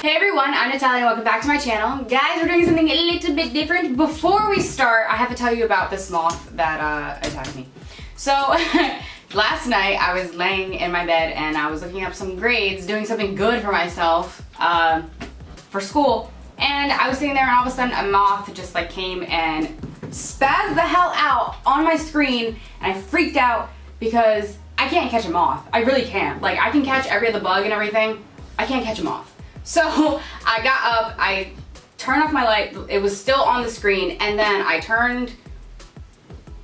Hey everyone, I'm Natalia, welcome back to my channel. Guys, we're doing something a little bit different. Before we start, I have to tell you about this moth that attacked me. So, last night I was laying in my bed and I was looking up some grades, doing something good for myself for school. And I was sitting there and all of a sudden a moth just like came and spazzed the hell out on my screen, and I freaked out because I can't catch a moth. I really can't. Like, I can catch every other bug and everything. I can't catch a moth. So I got up, I turned off my light, it was still on the screen, and then I turned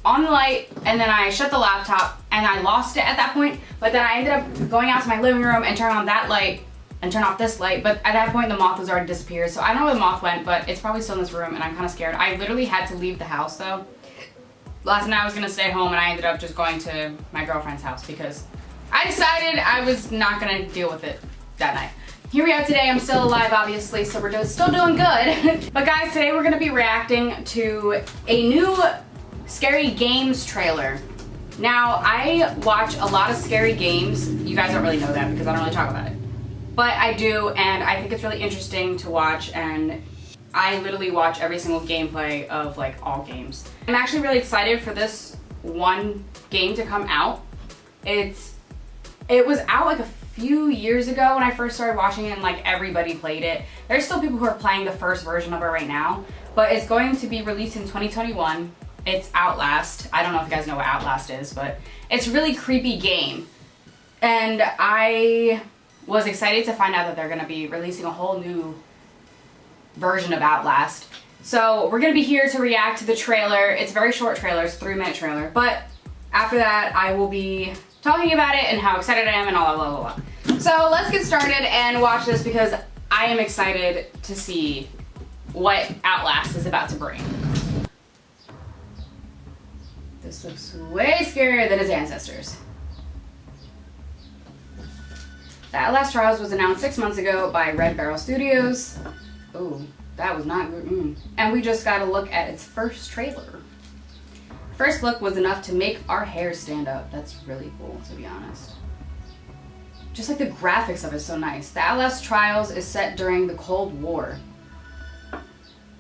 on the light, and then I shut the laptop, and I lost it at that point. But then I ended up going out to my living room and turn on that light and turn off this light, but at that point the moth was already disappeared. So I don't know where the moth went, but it's probably still in this room and I'm kind of scared. I literally had to leave the house though. Last night I was gonna stay home and I ended up just going to my girlfriend's house because I decided I was not gonna deal with it that night. Here we are today. I'm still alive, obviously, so we're still doing good. But guys, today we're gonna be reacting to a new scary games trailer. Now, I watch a lot of scary games. You guys don't really know that because I don't really talk about it. But I do, and I think it's really interesting to watch, and I literally watch every single gameplay of like all games. I'm actually really excited for this one game to come out. It was out like a few years ago when I first started watching it, and like everybody played it. There's still people who are playing the first version of it right now, but it's going to be released in 2021. It's Outlast. I don't know if you guys know what Outlast is, but it's a really creepy game. And I was excited to find out that they're going to be releasing a whole new version of Outlast. So we're going to be here to react to the trailer. It's a very short trailer, it's a 3-minute trailer, but after that I will be talking about it and how excited I am and all blah blah blah. So let's get started and watch this because I am excited to see what Outlast is about to bring. This looks way scarier than its ancestors. The Outlast Trials was announced 6 months ago by Red Barrel Studios. Ooh, that was not good. And we just got a look at its first trailer. First look was enough to make our hair stand up. That's really cool, to be honest. Just like the graphics of it is so nice. The Outlast Trials is set during the Cold War.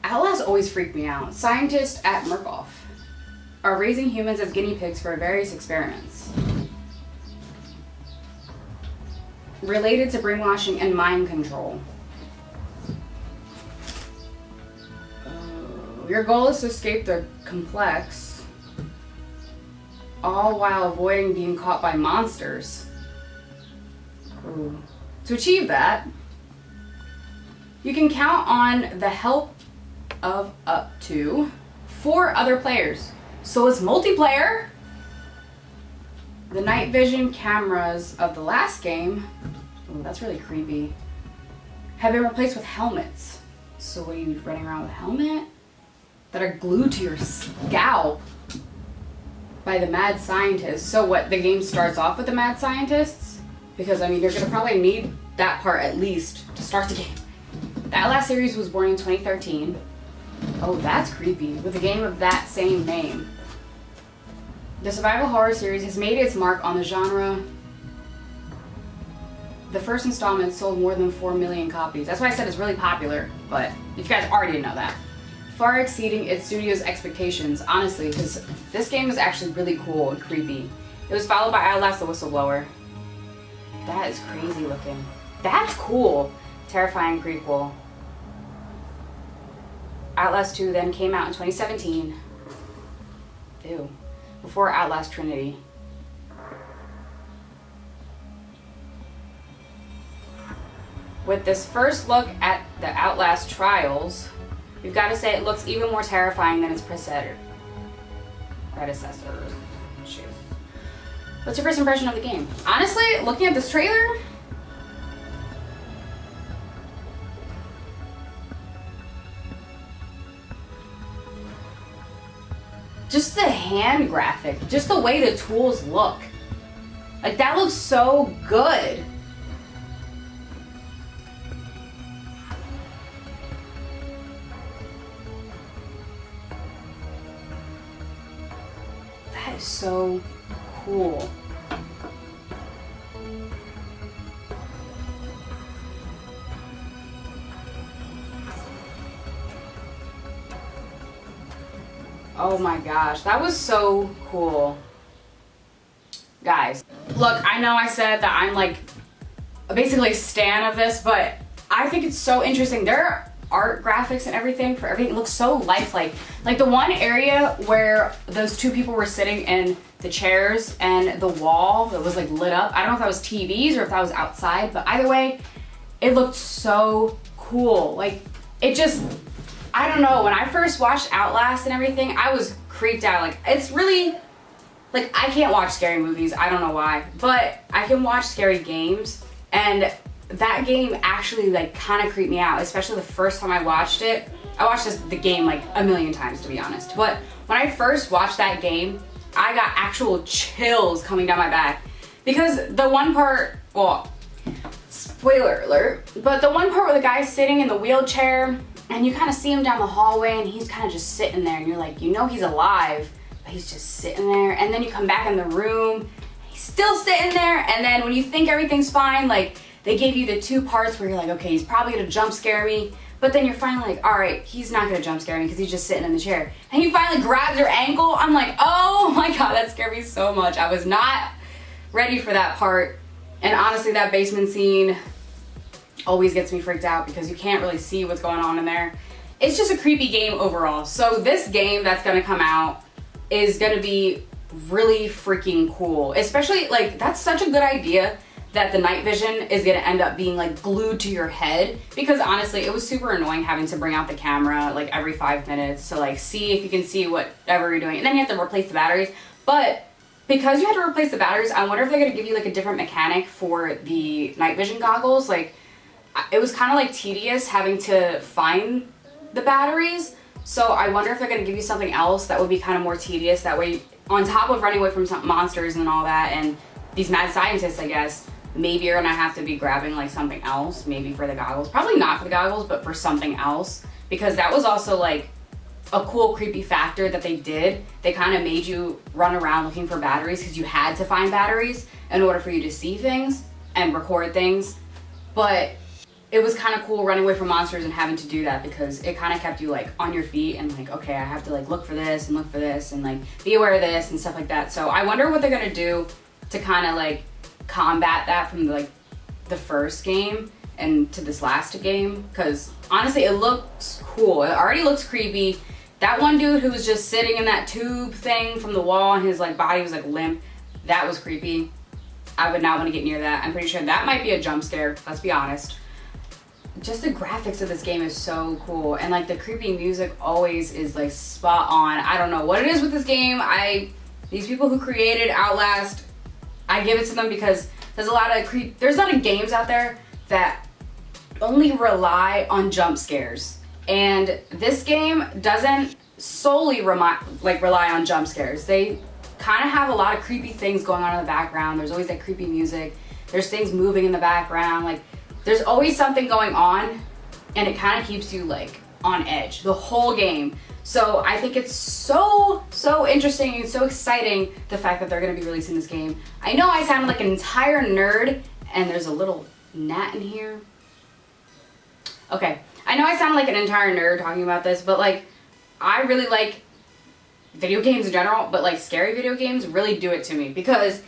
Outlast always freaked me out. Scientists at Murkoff are raising humans as guinea pigs for various experiments related to brainwashing and mind control. Your goal is to escape the complex, all while avoiding being caught by monsters. Ooh. To achieve that, you can count on the help of up to 4 other players. So it's multiplayer. The night vision cameras of the last game, ooh, that's really creepy, have been replaced with helmets. So what are you running around with a helmet? That are glued to your scalp by the mad scientists. So what, the game starts off with the mad scientists? Because I mean, you're gonna probably need that part at least to start the game. The Outlast series was born in 2013. Oh, that's creepy, with a game of that same name. The survival horror series has made its mark on the genre. The first installment sold more than 4 million copies. That's why I said it's really popular, but if you guys already didn't know that. Far exceeding its studio's expectations, honestly, because this game is actually really cool and creepy. It was followed by Outlast the Whistleblower. That is crazy looking. That's cool. Terrifying prequel. Outlast 2 then came out in 2017. Ew. Before Outlast Trinity. With this first look at the Outlast Trials, we've got to say it looks even more terrifying than its predecessors. Shoot. What's your first impression of the game? Honestly, looking at this trailer, just the hand graphic, just the way the tools look. Like, that looks so good. That is so cool. Oh my gosh, that was so cool. Guys, look, I know I said that I'm like basically a stan of this, but I think it's so interesting. Their art graphics and everything for everything looks so lifelike. Like the one area where those two people were sitting in the chairs and the wall that was like lit up. I don't know if that was TVs or if that was outside, but either way, it looked so cool. Like it just, I don't know, when I first watched Outlast and everything, I was creeped out. Like it's really, like I can't watch scary movies, I don't know why, but I can watch scary games, and that game actually like kind of creeped me out, especially the first time I watched it. I watched the game like a million times, to be honest, but when I first watched that game, I got actual chills coming down my back, because the one part, well, spoiler alert, but the one part where the guy's sitting in the wheelchair and you kind of see him down the hallway and he's kind of just sitting there and you're like, you know he's alive, but he's just sitting there, and then you come back in the room, he's still sitting there, and then when you think everything's fine, like they gave you the two parts where you're like, okay, he's probably gonna jump scare me, but then you're finally like, all right, he's not gonna jump scare me because he's just sitting in the chair. And he finally grabs your ankle. I'm like, oh my God, that scared me so much. I was not ready for that part. And honestly, that basement scene always gets me freaked out because you can't really see what's going on in there. It's just a creepy game overall. So this game that's gonna come out is gonna be really freaking cool. Especially, like, that's such a good idea that the night vision is gonna end up being like glued to your head, because honestly, it was super annoying having to bring out the camera like every 5 minutes to like see if you can see whatever you're doing, and then you have to replace the batteries. But because you had to replace the batteries, I wonder if they're gonna give you like a different mechanic for the night vision goggles. Like, it was kind of like tedious having to find the batteries, so I wonder if they're gonna give you something else that would be kind of more tedious. That way, on top of running away from some monsters and all that, and these mad scientists, I guess, maybe you're gonna have to be grabbing like something else, maybe for the goggles. Probably not for the goggles, but for something else, because that was also like a cool creepy factor that they did. They kind of made you run around looking for batteries because you had to find batteries in order for you to see things and record things. But it was kind of cool running away from monsters and having to do that, because it kind of kept you like on your feet and like, okay, I have to like look for this and look for this and like be aware of this and stuff like that. So I wonder what they're gonna do to kind of like combat that from like the first game and to this last game, because honestly it looks cool. It already looks creepy. That one dude who was just sitting in that tube thing from the wall and his like body was like limp, that was creepy. I would not want to get near that. I'm pretty sure that might be a jump scare, let's be honest. Just the graphics of this game is so cool, and like the creepy music always is like spot on. I don't know what it is with this game. These people who created Outlast, I give it to them, because there's a lot of games out there that only rely on jump scares, and this game doesn't solely rely on jump scares. They kind of have a lot of creepy things going on in the background. There's always that creepy music. There's things moving in the background. Like, there's always something going on, and it kind of keeps you like on edge the whole game. So I think it's so interesting and so exciting, the fact that they're gonna be releasing this game. I know I sound like an entire nerd, and there's a little gnat in here. Okay, I know I sound like an entire nerd talking about this, but like, I really like video games in general, but like scary video games really do it to me, because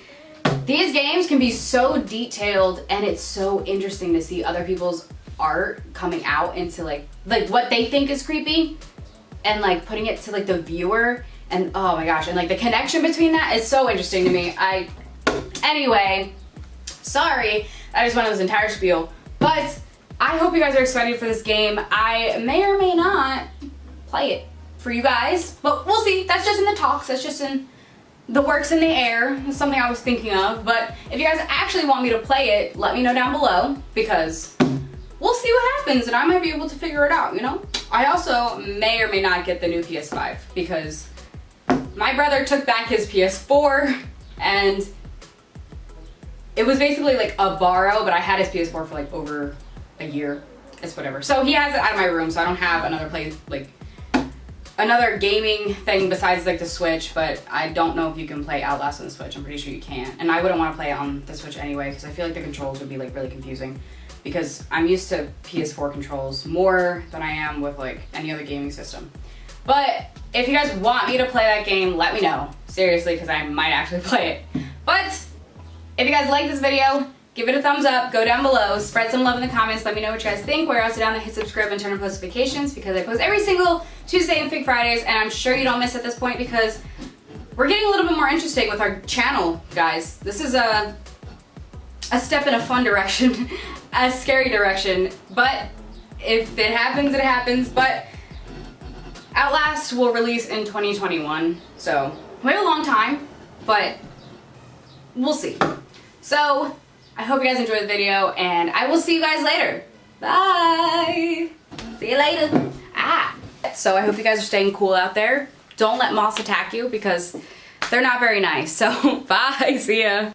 these games can be so detailed, and it's so interesting to see other people's art coming out into like what they think is creepy, and like putting it to like the viewer, and oh my gosh, and like the connection between that is so interesting to me. Anyway, sorry, that just went on this entire spiel, but I hope you guys are excited for this game. I may or may not play it for you guys, but we'll see. That's just in the talks, that's just in the works in the air. It's something I was thinking of, but if you guys actually want me to play it, let me know down below, because we'll see what happens, and I might be able to figure it out, you know? I also may or may not get the new PS5, because my brother took back his PS4, and it was basically like a borrow, but I had his PS4 for like over a year. It's whatever. So he has it out of my room, so I don't have another gaming thing besides like the Switch, but I don't know if you can play Outlast on the Switch. I'm pretty sure you can't, and I wouldn't want to play it on the Switch anyway, because I feel like the controls would be like really confusing, because I'm used to PS4 controls more than I am with like any other gaming system. But if you guys want me to play that game, let me know. Seriously, because I might actually play it. But if you guys like this video, give it a thumbs up, go down below, spread some love in the comments, let me know what you guys think. Where else down there, hit subscribe and turn on post notifications because I post every single Tuesday and Fig Fridays, and I'm sure you don't miss at this point because we're getting a little bit more interesting with our channel, guys. This is a step in a fun direction, a scary direction, but if it happens, it happens. But Outlast will release in 2021, so we have a long time, but we'll see. So I hope you guys enjoyed the video, and I will see you guys later. Bye! See you later. So I hope you guys are staying cool out there. Don't let moths attack you because they're not very nice. So bye, see ya.